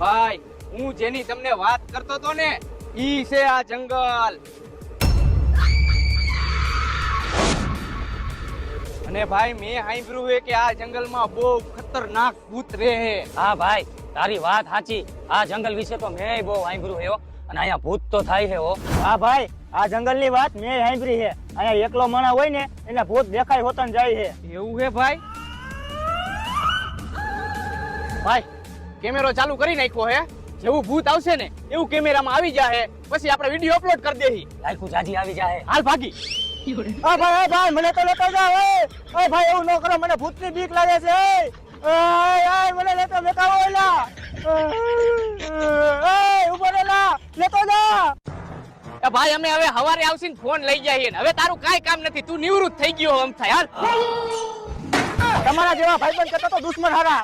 ભાઈ હું જેની તમને વાત કરતો તો ને ઈ છે આ જંગલ. અને ભાઈ મેં સાંભળ્યું છે કે આ જંગલમાં બહુ ખતરનાક ભૂત રહે. હા ભાઈ તારી વાત સાચી. આ જંગલ વિશે તો મેં બહુ સાંભળ્યું છે હો. અને અહીંયા ભૂત તો થાય છે હો. હા ભાઈ આ જંગલની વાત મેં સાંભળી છે. અહીંયા એકલો માણસ હોય ને એને ભૂત દેખાય હોતન જાય છે. એવું છે ભાઈ? ભાઈ કેમેરો ચાલુ કરી નાખ્યો હે. જેવું ભૂત આવશે ને એવું કેમેરામાં આવી જાહે. પછી આપણે વિડિયો અપલોડ કરી દેહી. લાયકુ જાજી આવી જાય. હાલ ભાગી. ભાઈ મને તો લેતો જાવ. ભાઈ એવું ન કરો, મને ભૂતની બીક લાગે છે. મને લેતો બેઠા ઓલા. ઉભો રહેલા લેતો જા. એ ભાઈ અમે હવે હવારે આવશે ને ફોન લઈ જઈએ ને. હવે તારું કાઈ કામ નથી, તું નિવૃત્ત થઈ ગયો આમ થાય. હાલ તમારા જેવા ભાઈબંધ કરતા તો દુશ્મન હારા.